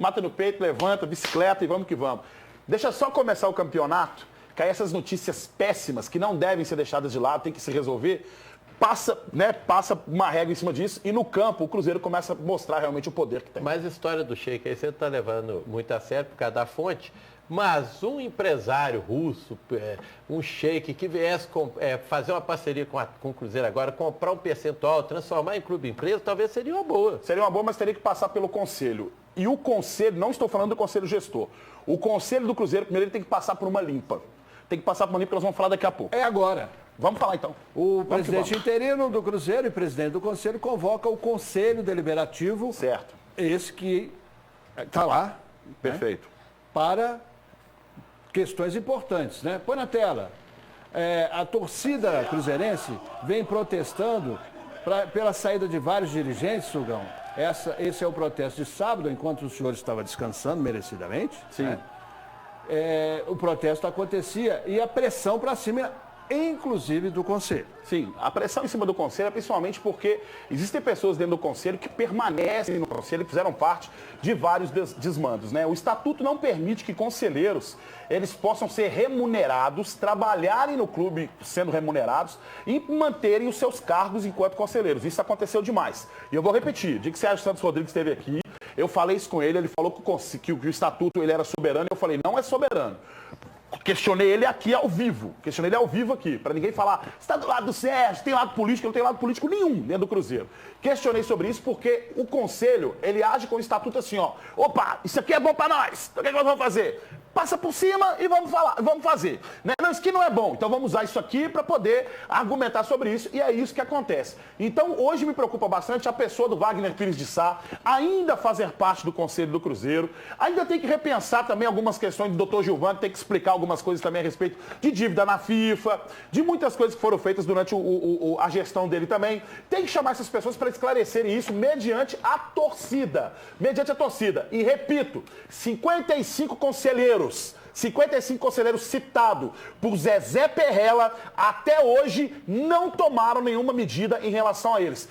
mata no peito, levanta, bicicleta e vamos que vamos. Deixa só começar o campeonato, que aí essas notícias péssimas, que não devem ser deixadas de lado, tem que se resolver, passa uma regra em cima disso e no campo o Cruzeiro começa a mostrar realmente o poder que tem. Mas a história do Sheik aí você está levando muito a sério por causa da fonte, mas um empresário russo, um Sheik que viesse fazer uma parceria com o Cruzeiro agora, comprar um percentual, transformar em clube empresa, talvez seria uma boa. Seria uma boa, mas teria que passar pelo conselho. E o conselho, não estou falando do conselho gestor, o conselho do Cruzeiro, primeiro ele tem que passar por uma limpa. Tem que passar por uma limpa que nós vamos falar daqui a pouco. É agora. Vamos falar então. O presidente interino do Cruzeiro e presidente do Conselho convoca o Conselho Deliberativo. Certo. Esse que está lá. Perfeito. Né, para questões importantes, né? Põe na tela. A torcida cruzeirense vem protestando pela saída de vários dirigentes, Sugão. Esse é o protesto de sábado, enquanto o senhor estava descansando merecidamente. Sim. Né? O protesto acontecia e a pressão para cima, inclusive do Conselho. Sim, a pressão em cima do Conselho é principalmente porque existem pessoas dentro do Conselho que permanecem no Conselho e fizeram parte de vários desmandos, né? O Estatuto não permite que conselheiros eles possam ser remunerados, trabalharem no clube sendo remunerados e manterem os seus cargos enquanto conselheiros. Isso aconteceu demais. E eu vou repetir, dia que Sérgio Santos Rodrigues esteve aqui, eu falei isso com ele falou que o Estatuto ele era soberano, e eu falei, não é soberano. Questionei ele aqui ao vivo. Aqui, para ninguém falar, você está do lado do Sérgio, tem lado político, eu não tenho lado político nenhum dentro do Cruzeiro. Questionei sobre isso porque o Conselho, ele age com o Estatuto assim, ó. Opa, isso aqui é bom para nós, então o que nós vamos fazer? Passa por cima e vamos fazer. Né? Não, isso aqui não é bom, então vamos usar isso aqui para poder argumentar sobre isso, e é isso que acontece. Então, hoje me preocupa bastante a pessoa do Wagner Pires de Sá ainda fazer parte do Conselho do Cruzeiro, ainda tem que repensar também algumas questões do Dr. Gilvan, tem que explicar algumas coisas também a respeito de dívida na FIFA, de muitas coisas que foram feitas durante a gestão dele também. Tem que chamar essas pessoas para esclarecerem isso mediante a torcida. E repito, 55 conselheiros citados por Zezé Perrella, até hoje não tomaram nenhuma medida em relação a eles.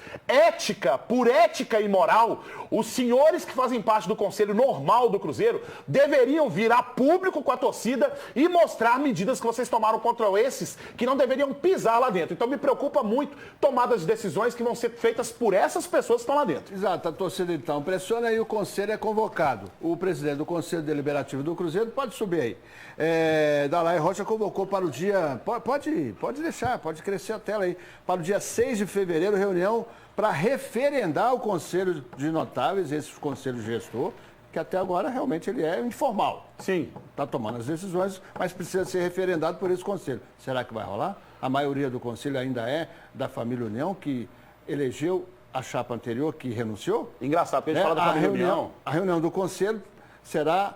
Por ética e moral, os senhores que fazem parte do conselho normal do Cruzeiro deveriam vir a público com a torcida e mostrar medidas que vocês tomaram contra esses que não deveriam pisar lá dentro. Então me preocupa muito tomadas de decisões que vão ser feitas por essas pessoas que estão lá dentro. Exato, a torcida então pressiona e o conselho é convocado. O presidente do Conselho Deliberativo do Cruzeiro, pode subir aí. Dalai Rocha convocou para o dia, pode deixar, pode crescer a tela aí, para o dia 6 de fevereiro, reunião para referendar o Conselho de Notáveis, esse Conselho Gestor, que até agora realmente ele é informal. Sim. Está tomando as decisões, mas precisa ser referendado por esse Conselho. Será que vai rolar? A maioria do Conselho ainda é da família União, que elegeu a chapa anterior, que renunciou? Engraçado, porque a gente fala da família União. A reunião do Conselho será,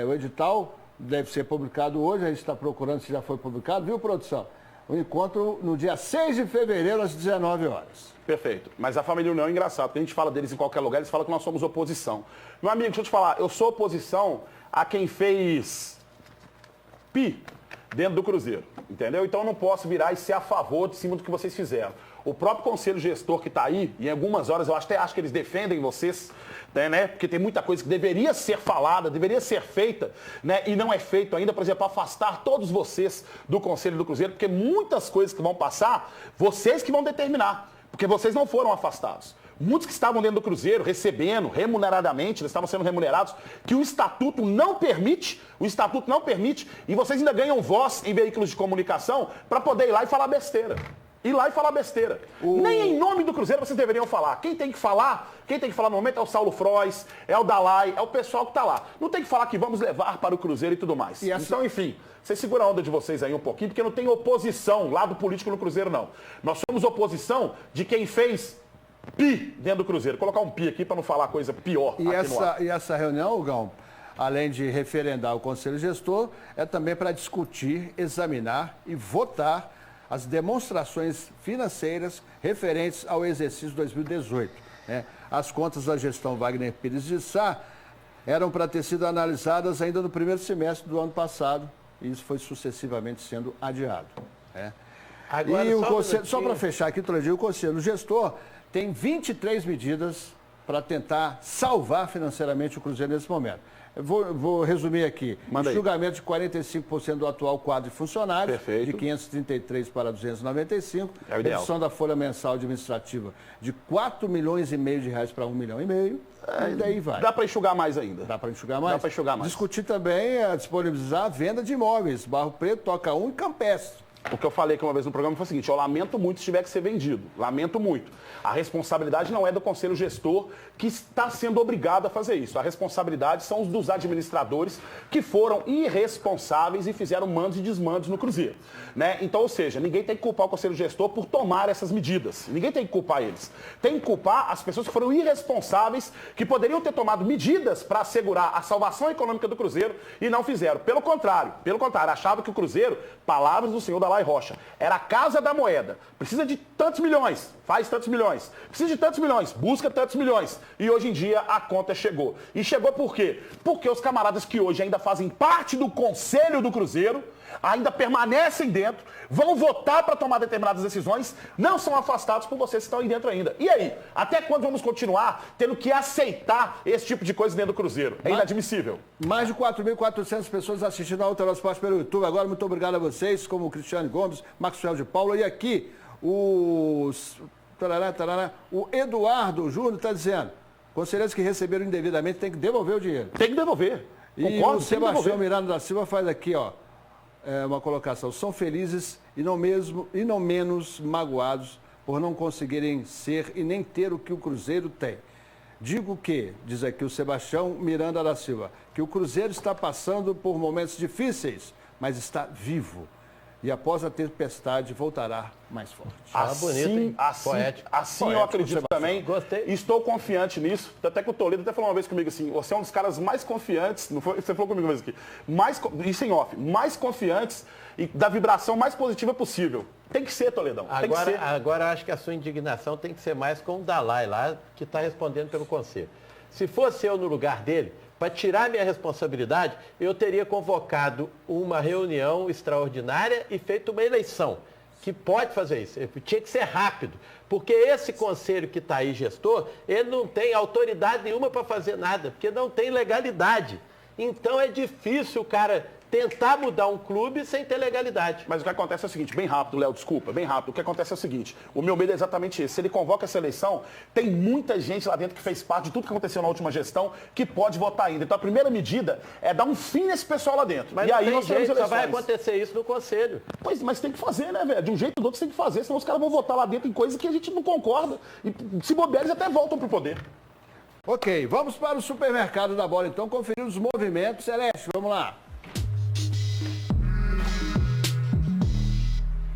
o edital deve ser publicado hoje, a gente está procurando se já foi publicado, viu, produção? O encontro no dia 6 de fevereiro, às 19 horas. Perfeito. Mas a família União é engraçado, porque a gente fala deles em qualquer lugar, eles falam que nós somos oposição. Meu amigo, deixa eu te falar, eu sou oposição a quem fez pi dentro do Cruzeiro, entendeu? Então eu não posso virar e ser a favor de cima do que vocês fizeram. O próprio conselho gestor que está aí, e em algumas horas eu até acho que eles defendem vocês, né? Porque tem muita coisa que deveria ser falada, deveria ser feita, né? E não é feito ainda, por exemplo, afastar todos vocês do Conselho do Cruzeiro, porque muitas coisas que vão passar, vocês que vão determinar, porque vocês não foram afastados. Muitos que estavam dentro do Cruzeiro, recebendo remuneradamente, eles estavam sendo remunerados, que o Estatuto não permite, e vocês ainda ganham voz em veículos de comunicação para poder ir lá e falar besteira. Nem em nome do Cruzeiro vocês deveriam falar. Quem tem que falar no momento é o Saulo Frois, é o Dalai, é o pessoal que está lá. Não tem que falar que vamos levar para o Cruzeiro e tudo mais. Então, enfim, vocês seguram a onda de vocês aí um pouquinho, porque não tem oposição, lado político no Cruzeiro, não. Nós somos oposição de quem fez pi dentro do Cruzeiro. Vou colocar um pi aqui para não falar coisa pior. E essa reunião, Gão, além de referendar o Conselho Gestor, é também para discutir, examinar e votar as demonstrações financeiras referentes ao exercício 2018. Né? As contas da gestão Wagner Pires de Sá eram para ter sido analisadas ainda no primeiro semestre do ano passado, e isso foi sucessivamente sendo adiado. Né? Agora, e o Conselho, só para fechar aqui, Toledinho, o Conselho Gestor tem 23 medidas para tentar salvar financeiramente o Cruzeiro nesse momento. Eu vou resumir aqui. Manda aí. Julgamento de 45% do atual quadro de funcionários, Perfeito. de 533 para 295. É o ideal. Redução da folha mensal administrativa de 4 milhões e meio de reais para 1,5 milhão. E daí vai. Dá para enxugar mais ainda. Dá para enxugar mais? Dá para enxugar mais. Discutir também a disponibilizar a venda de imóveis. Barro Preto, Toca 1 e Campestre. O que eu falei aqui uma vez no programa foi o seguinte: eu lamento muito se tiver que ser vendido. Lamento muito. A responsabilidade não é do conselho gestor que está sendo obrigado a fazer isso. A responsabilidade são os dos administradores que foram irresponsáveis e fizeram mandos e desmandos no Cruzeiro. Né? Então, ou seja, ninguém tem que culpar o conselho gestor por tomar essas medidas. Ninguém tem que culpar eles. Tem que culpar as pessoas que foram irresponsáveis, que poderiam ter tomado medidas para assegurar a salvação econômica do Cruzeiro e não fizeram. Pelo contrário, achavam que o Cruzeiro, palavras do senhor Dalai Rocha, era a casa da moeda. Precisa de tantos milhões, faz tantos milhões. Precisa de tantos milhões, busca tantos milhões. E hoje em dia a conta chegou. E chegou por quê? Porque os camaradas que hoje ainda fazem parte do conselho do Cruzeiro, ainda permanecem dentro, vão votar para tomar determinadas decisões, não são afastados por vocês que estão aí dentro ainda. E aí? Até quando vamos continuar tendo que aceitar esse tipo de coisa dentro do Cruzeiro? É inadmissível. Mais de 4.400 pessoas assistindo ao Alterosa Esporte pelo YouTube. Agora, muito obrigado a vocês, como o Cristiano Gomes, Maxwell de Paula. E aqui, o Eduardo Júnior está dizendo: conselheiros que receberam indevidamente têm que devolver o dinheiro. Tem que devolver. E Concordo, o Sebastião Miranda da Silva faz aqui, ó, uma colocação: são felizes e não menos magoados por não conseguirem ser e nem ter o que o Cruzeiro tem. Digo que, diz aqui o Sebastião Miranda da Silva, que o Cruzeiro está passando por momentos difíceis, mas está vivo. E após a tempestade voltará mais forte. Bonito, hein? Poético. Assim eu acredito também. Gostei. Estou confiante nisso. Até que o Toledo até falou uma vez comigo assim: você é um dos caras mais confiantes, não foi? Você falou comigo mesmo aqui, isso em off, mais confiantes e da vibração mais positiva possível. Tem que ser, Toledão. Tem que ser. Agora acho que a sua indignação tem que ser mais com o Dalai lá, que está respondendo pelo conselho. Se fosse eu no lugar dele, para tirar minha responsabilidade, eu teria convocado uma reunião extraordinária e feito uma eleição, que pode fazer isso. Tinha que ser rápido, porque esse conselho que está aí, gestor, ele não tem autoridade nenhuma para fazer nada, porque não tem legalidade. Então é difícil o cara tentar mudar um clube sem ter legalidade. Mas o que acontece é o seguinte, bem rápido, Léo, desculpa, bem rápido. O que acontece é o seguinte: o meu medo é exatamente esse. Se ele convoca essa eleição, tem muita gente lá dentro que fez parte de tudo que aconteceu na última gestão que pode votar ainda. Então a primeira medida é dar um fim nesse pessoal lá dentro. Mas e aí tem nós temos jeito, só eleições. vai acontecer isso no conselho. Pois, mas tem que fazer, né, velho? De um jeito ou do outro você tem que fazer, senão os caras vão votar lá dentro em coisas que a gente não concorda. E se bobear, eles até voltam pro poder. Ok, vamos para o supermercado da bola, então, conferir os movimentos. Celeste, vamos lá.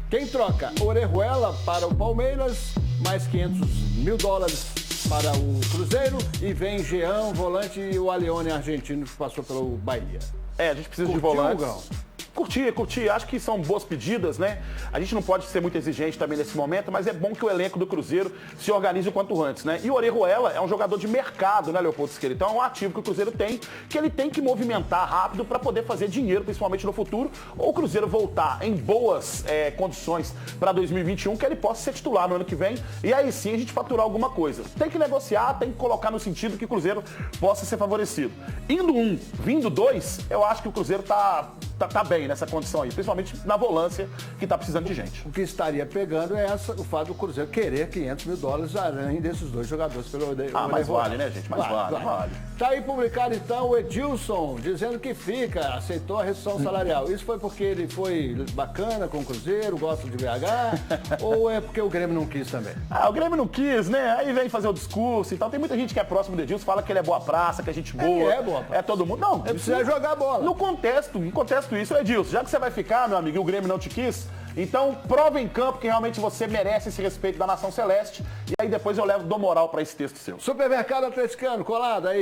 Quem troca? Orejuela para o Palmeiras, mais 500 mil dólares para o Cruzeiro, e vem Jean, volante, e o Alione argentino que passou pelo Bahia. A gente precisa Curtiu, de volantes. Gão? Curti. Acho que são boas pedidas, né? A gente não pode ser muito exigente também nesse momento, mas é bom que o elenco do Cruzeiro se organize o quanto antes, né? E o Orejuela é um jogador de mercado, né, Leopoldo Siqueira? Então é um ativo que o Cruzeiro tem, que ele tem que movimentar rápido para poder fazer dinheiro, principalmente no futuro, ou o Cruzeiro voltar em boas condições para 2021, que ele possa ser titular no ano que vem, e aí sim a gente faturar alguma coisa. Tem que negociar, tem que colocar no sentido que o Cruzeiro possa ser favorecido. Indo um, vindo dois, eu acho que o Cruzeiro tá bem nessa condição aí, principalmente na volância, que tá precisando de gente. O que estaria pegando é o fato do Cruzeiro querer 500 mil dólares além desses dois jogadores pelo mas vale, né, gente? Mas vale. Tá aí publicado, então, o Edilson, dizendo que fica, aceitou a redução salarial. Isso foi porque ele foi bacana com o Cruzeiro, gosta de BH, ou é porque o Grêmio não quis também? O Grêmio não quis, né? Aí vem fazer o discurso e tal. Tem muita gente que é próximo do Edilson, fala que ele é boa praça, que é gente boa. Ele é boa praça. É todo mundo. Não, Ele precisa jogar bola. No contesto isso, Edilson, já que você vai ficar, meu amigo, e o Grêmio não te quis, então prova em campo que realmente você merece esse respeito da Nação Celeste, e aí depois eu dou moral para esse texto seu. Supermercado Atleticano, colado aí.